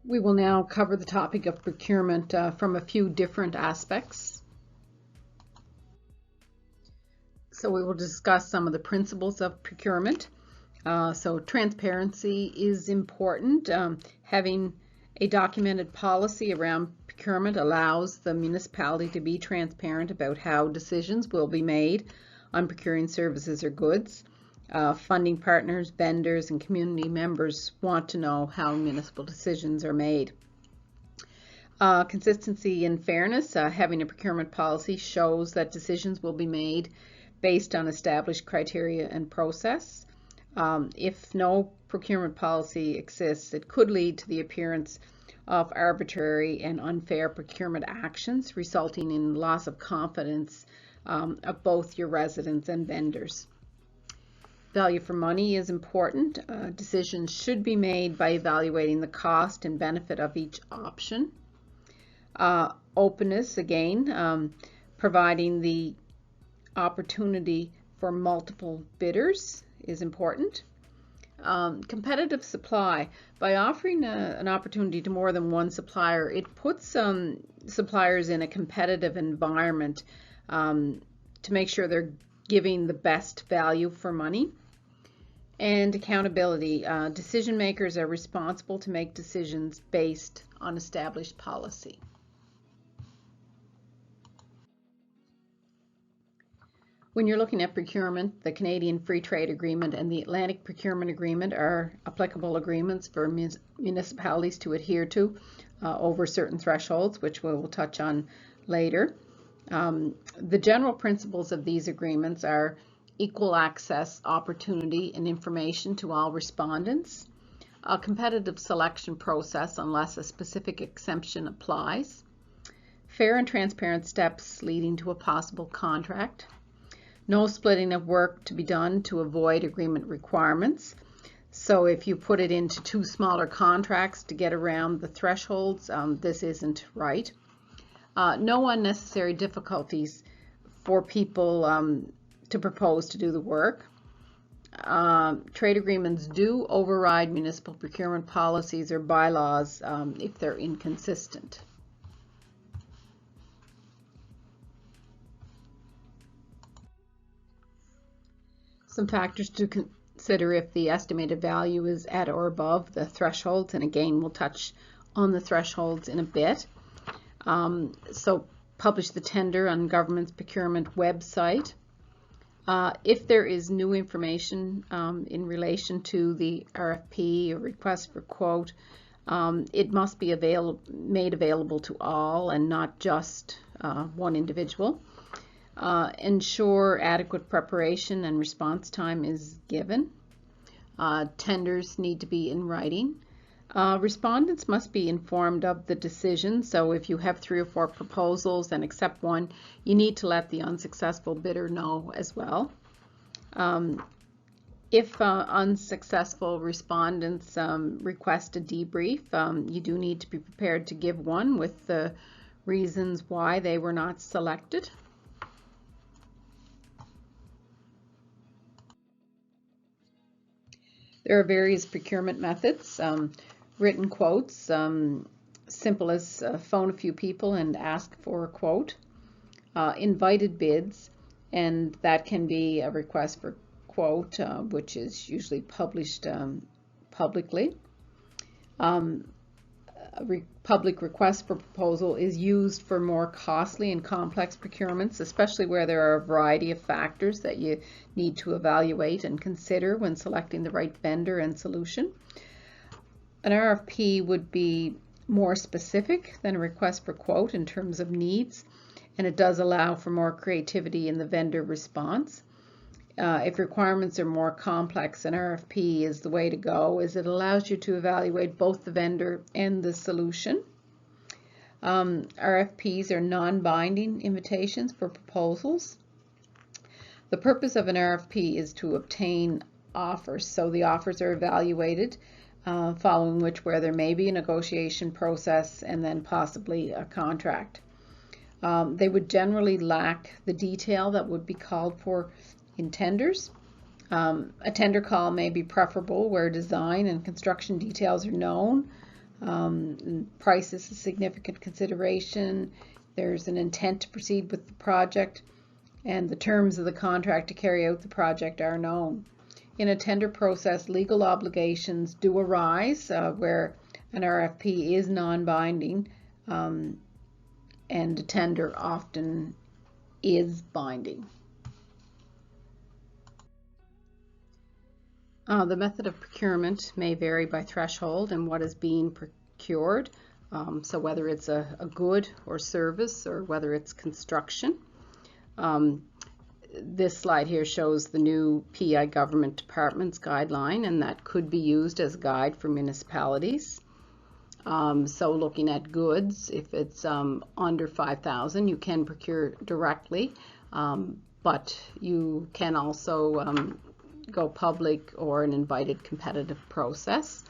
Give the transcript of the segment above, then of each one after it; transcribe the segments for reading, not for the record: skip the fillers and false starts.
We will now cover the topic of procurement from a few different aspects. So we will discuss some of the principles of procurement. So transparency is important. Having a documented policy around procurement allows the municipality to be transparent about how decisions will be made on procuring services or goods. Funding partners, vendors, and community members want to know how municipal decisions are made. Consistency and fairness. Having a procurement policy shows that decisions will be made based on established criteria and process. If no procurement policy exists, it could lead to the appearance of arbitrary and unfair procurement actions, resulting in loss of confidence of both your residents and vendors. Value for money is important. Decisions should be made by evaluating the cost and benefit of each option. Openness, again, providing the opportunity for multiple bidders is important. Competitive supply. By offering an opportunity to more than one supplier, it puts suppliers in a competitive environment to make sure they're giving the best value for money. And accountability. Decision makers are responsible to make decisions based on established policy. When you're looking at procurement, the Canadian Free Trade Agreement and the Atlantic Procurement Agreement are applicable agreements for municipalities to adhere to over certain thresholds, which we will touch on later. The general principles of these agreements are equal access, opportunity, and information to all respondents, a competitive selection process unless a specific exemption applies, fair and transparent steps leading to a possible contract, no splitting of work to be done to avoid agreement requirements. So if you put it into two smaller contracts to get around the thresholds, this isn't right. No unnecessary difficulties for people to propose to do the work. Trade agreements do override municipal procurement policies or bylaws if they're inconsistent. Some factors to consider if the estimated value is at or above the thresholds, and again we'll touch on the thresholds in a bit. So publish the tender on government's procurement website. If there is new information in relation to the RFP or request for quote, it must be made available to all and not just one individual. Ensure adequate preparation and response time is given. Tenders need to be in writing. Respondents must be informed of the decision, so if you have 3 or 4 proposals and accept one, you need to let the unsuccessful bidder know as well. If unsuccessful respondents request a debrief, you do need to be prepared to give one with the reasons why they were not selected. There are various procurement methods. Written quotes, simple as phone a few people and ask for a quote. Invited bids, and that can be a request for quote, which is usually published publicly. Public request for proposal is used for more costly and complex procurements, especially where there are a variety of factors that you need to evaluate and consider when selecting the right vendor and solution. An RFP would be more specific than a request for quote in terms of needs, and it does allow for more creativity in the vendor response. If requirements are more complex, an RFP is the way to go, as it allows you to evaluate both the vendor and the solution. RFPs are non-binding invitations for proposals. The purpose of an RFP is to obtain offers, so the offers are evaluated, following where there may be a negotiation process and then possibly a contract. They would generally lack the detail that would be called for in tenders. A tender call may be preferable where design and construction details are known, Price is a significant consideration. There's an intent to proceed with the project, and the terms of the contract to carry out the project are known. In a tender process, legal obligations do arise where an RFP is non-binding, and a tender often is binding. The method of procurement may vary by threshold and what is being procured, so whether it's a good or service or whether it's construction. This slide here shows the new PEI government department's guideline, and that could be used as a guide for municipalities. So looking at goods, if it's under 5,000, you can procure directly, but you can also go public or an invited competitive process.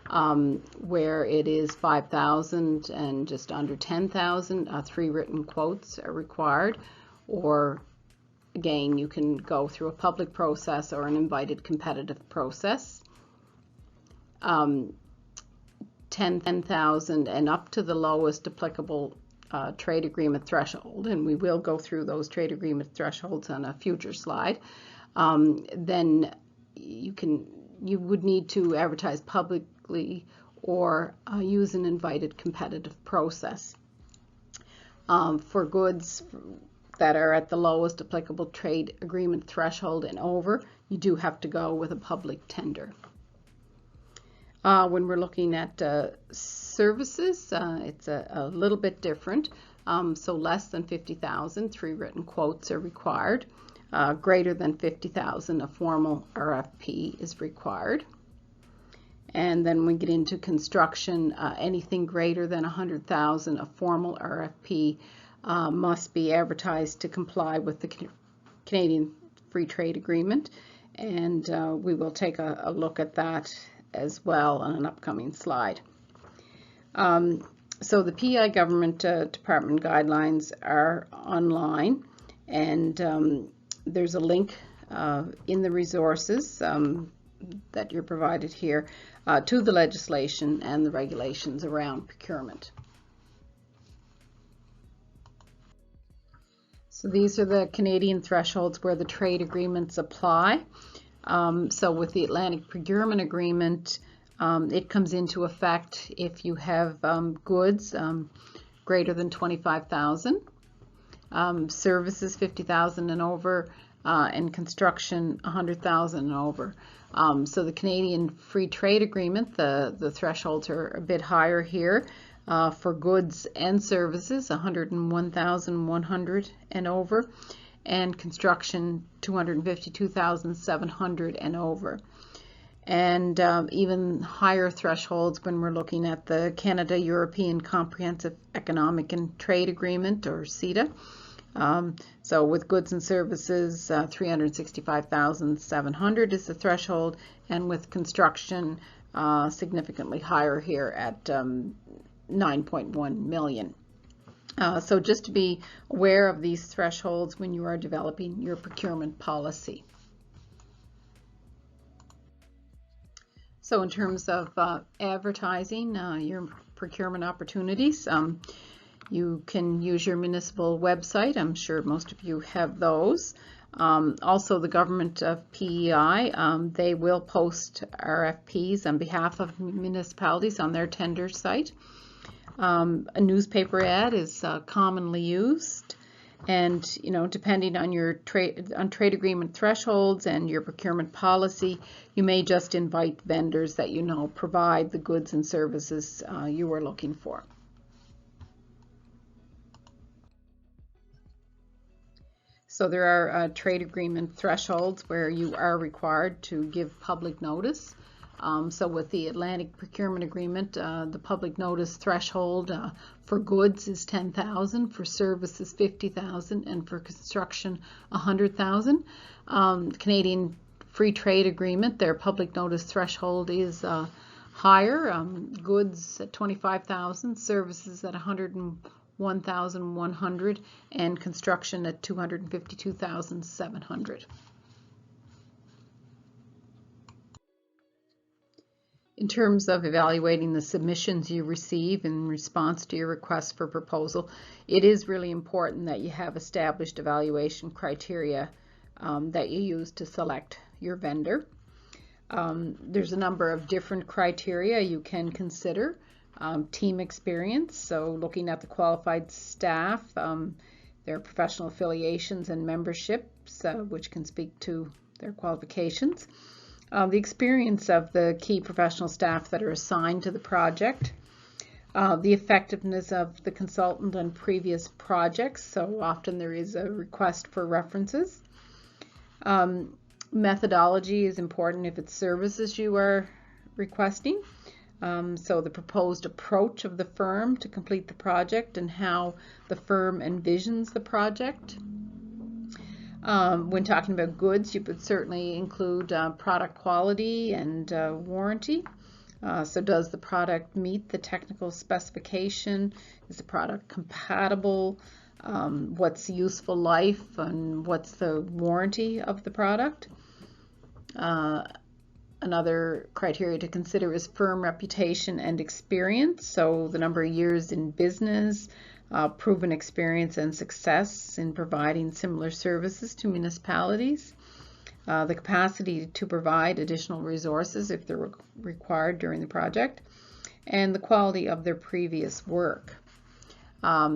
Where it is 5,000 and just under 10,000, 3 written quotes are required, or again, you can go through a public process or an invited competitive process. 10,000 and up to the lowest applicable trade agreement threshold, and we will go through those trade agreement thresholds on a future slide. Then you would need to advertise publicly or use an invited competitive process. For goods that are at the lowest applicable trade agreement threshold and over, you do have to go with a public tender. When we're looking at services, it's a little bit different. So less than 50,000, 3 written quotes are required. Greater than 50,000, a formal RFP is required. And then we get into construction, anything greater than 100,000, a formal RFP must be advertised to comply with the Canadian Free Trade Agreement, and we will take a look at that as well on an upcoming slide. So the PEI government department guidelines are online, and there's a link in the resources that you're provided here to the legislation and the regulations around procurement. So these are the Canadian thresholds where the trade agreements apply. So with the Atlantic Procurement Agreement, it comes into effect if you have goods greater than 25,000, services 50,000 and over, and construction 100,000 and over. So the Canadian Free Trade Agreement, the thresholds are a bit higher here. For goods and services, 101,100 and over, and construction 252,700 and over. And even higher thresholds when we're looking at the Canada-European Comprehensive Economic and Trade Agreement, or CETA. So with goods and services, 365,700 is the threshold, and with construction, significantly higher here at 9.1 million. So just to be aware of these thresholds when you are developing your procurement policy. So in terms of advertising your procurement opportunities, you can use your municipal website. I'm sure most of you have those. Also, the government of PEI, they will post RFPs on behalf of municipalities on their tender site. A newspaper ad is commonly used, and depending on your trade agreement thresholds and your procurement policy, you may just invite vendors that provide the goods and services you are looking for. So there are trade agreement thresholds where you are required to give public notice. So with the Atlantic Procurement Agreement, the public notice threshold for goods is 10,000, for services 50,000, and for construction 100,000. Canadian Free Trade Agreement, their public notice threshold is higher. Goods at 25,000, services at 101,100, and construction at 252,700. In terms of evaluating the submissions you receive in response to your request for proposal, it is really important that you have established evaluation criteria that you use to select your vendor. There's a number of different criteria you can consider. Team experience, so looking at the qualified staff, their professional affiliations and memberships, which can speak to their qualifications. The experience of the key professional staff that are assigned to the project, the effectiveness of the consultant on previous projects, so often there is a request for references. Methodology is important if it's services you are requesting, so the proposed approach of the firm to complete the project and how the firm envisions the project. When talking about goods, you would certainly include product quality and warranty. So does the product meet the technical specification? Is the product compatible? What's the useful life and what's the warranty of the product? Another criteria to consider is firm reputation and experience. So the number of years in business, proven experience and success in providing similar services to municipalities, the capacity to provide additional resources if they're required during the project, and the quality of their previous work.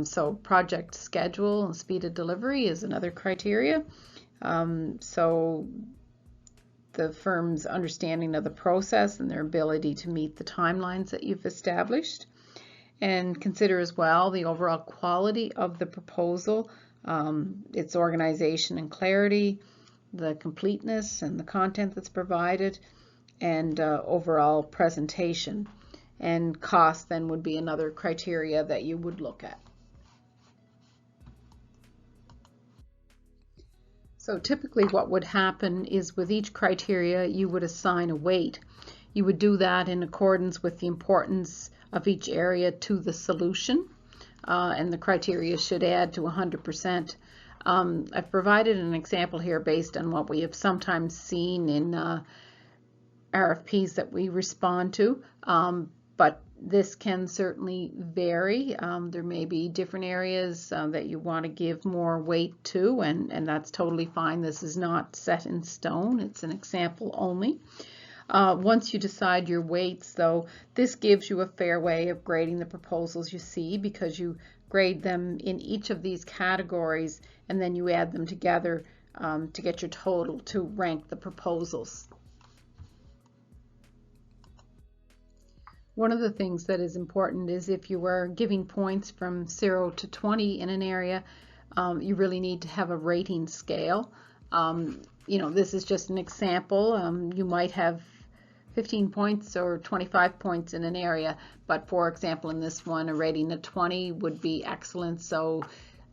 So project schedule and speed of delivery is another criteria. So the firm's understanding of the process and their ability to meet the timelines that you've established. And consider as well the overall quality of the proposal, its organization and clarity, the completeness and the content that's provided, and overall presentation. And cost then would be another criteria that you would look at. So typically what would happen is with each criteria you would assign a weight. You would do that in accordance with the importance of each area to the solution, and the criteria should add to 100%. I've provided an example here based on what we have sometimes seen in RFPs that we respond to, but this can certainly vary. There may be different areas that you want to give more weight to, and that's totally fine. This is not set in stone. It's an example only. Once you decide your weights, though, this gives you a fair way of grading the proposals you see, because you grade them in each of these categories and then you add them together to get your total to rank the proposals. One of the things that is important is if you are giving points from 0 to 20 in an area, you really need to have a rating scale. This is just an example. You might have 15 points or 25 points in an area, but for example in this one a rating of 20 would be excellent, so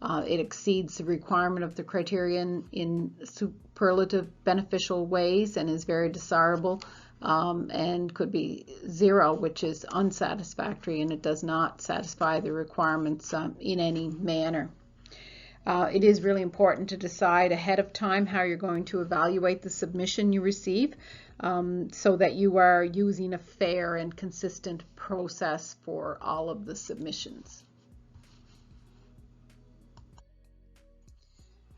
it exceeds the requirement of the criterion in superlative beneficial ways and is very desirable, and could be 0, which is unsatisfactory and it does not satisfy the requirements in any manner. It is really important to decide ahead of time how you're going to evaluate the submission you receive, so that you are using a fair and consistent process for all of the submissions.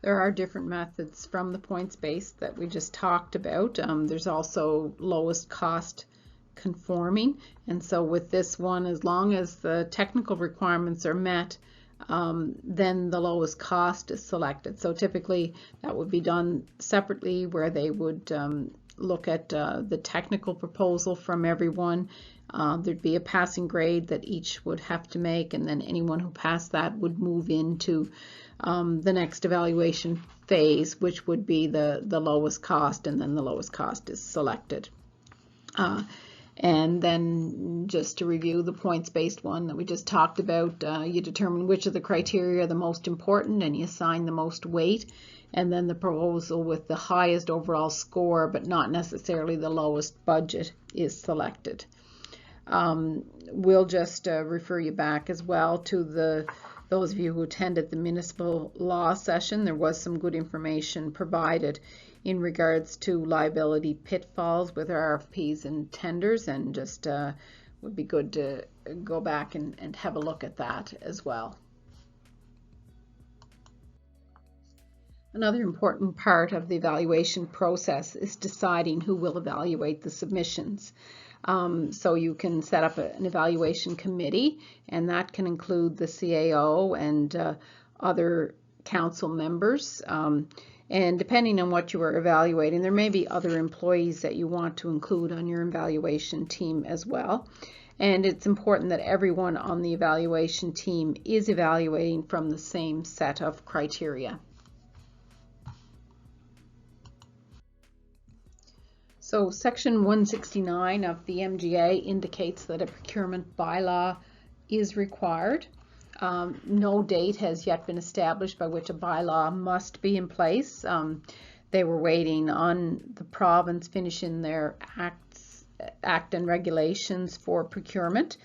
There are different methods from the points-based that we just talked about. There's also lowest cost conforming, and so with this one, as long as the technical requirements are met, then the lowest cost is selected. So typically that would be done separately, where they would look at the technical proposal from everyone. There'd be a passing grade that each would have to make, and then anyone who passed that would move into the next evaluation phase, which would be the lowest cost, and then the lowest cost is selected. And then just to review the points-based one that we just talked about, you determine which of the criteria are the most important and you assign the most weight, and then the proposal with the highest overall score but not necessarily the lowest budget is selected. We'll just refer you back as well to those of you who attended the municipal law session. There was some good information provided in regards to liability pitfalls with RFPs and tenders, and just would be good to go back and have a look at that as well. Another important part of the evaluation process is deciding who will evaluate the submissions. So you can set up an evaluation committee, and that can include the CAO and other council members. And depending on what you are evaluating, there may be other employees that you want to include on your evaluation team as well. And it's important that everyone on the evaluation team is evaluating from the same set of criteria. So Section 169 of the MGA indicates that a procurement bylaw is required. No date has yet been established by which a bylaw must be in place. They were waiting on the province finishing their act and regulations for procurement.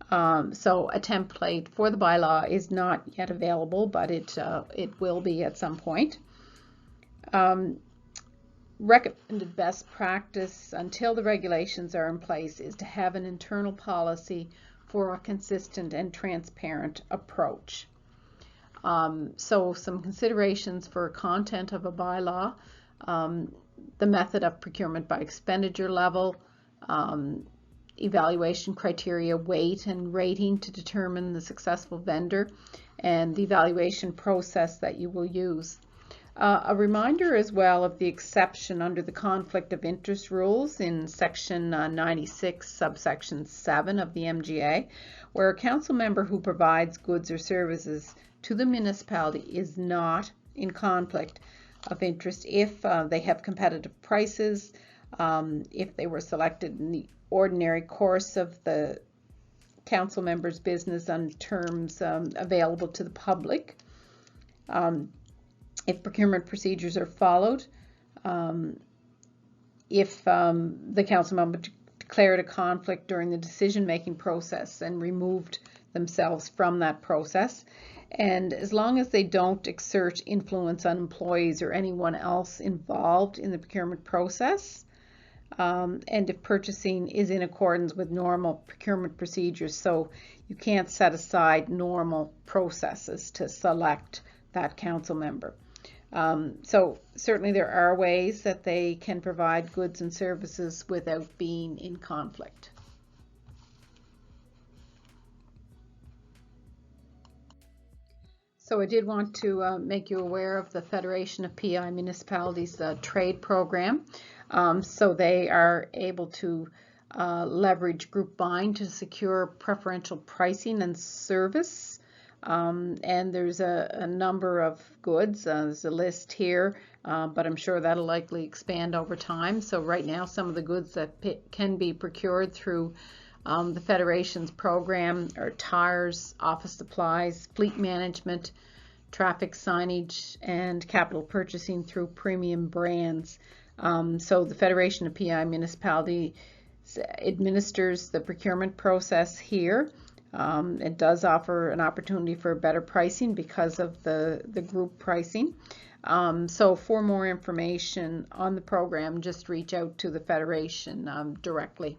So a template for the bylaw is not yet available, but it will be at some point. Recommended best practice until the regulations are in place is to have an internal policy for a consistent and transparent approach. So some considerations for content of a bylaw, the method of procurement by expenditure level, evaluation criteria, weight and rating to determine the successful vendor, and the evaluation process that you will use. A reminder as well of the exception under the conflict of interest rules in section 96 subsection 7 of the MGA, where a council member who provides goods or services to the municipality is not in conflict of interest if they have competitive prices, if they were selected in the ordinary course of the council member's business on terms available to the public, if procurement procedures are followed, if the council member declared a conflict during the decision-making process and removed themselves from that process, and as long as they don't exert influence on employees or anyone else involved in the procurement process, and if purchasing is in accordance with normal procurement procedures. So you can't set aside normal processes to select that council member. So certainly there are ways that they can provide goods and services without being in conflict. So I did want to make you aware of the Federation of PI Municipalities trade program. So they are able to leverage group buying to secure preferential pricing and service. And there's a number of goods. There's a list here, but I'm sure that'll likely expand over time. So right now, some of the goods that can be procured through the Federation's program are tires, office supplies, fleet management, traffic signage, and capital purchasing through premium brands. So the Federation of PI Municipalities administers the procurement process here. It does offer an opportunity for better pricing because of the group pricing. So for more information on the program, just reach out to the Federation directly.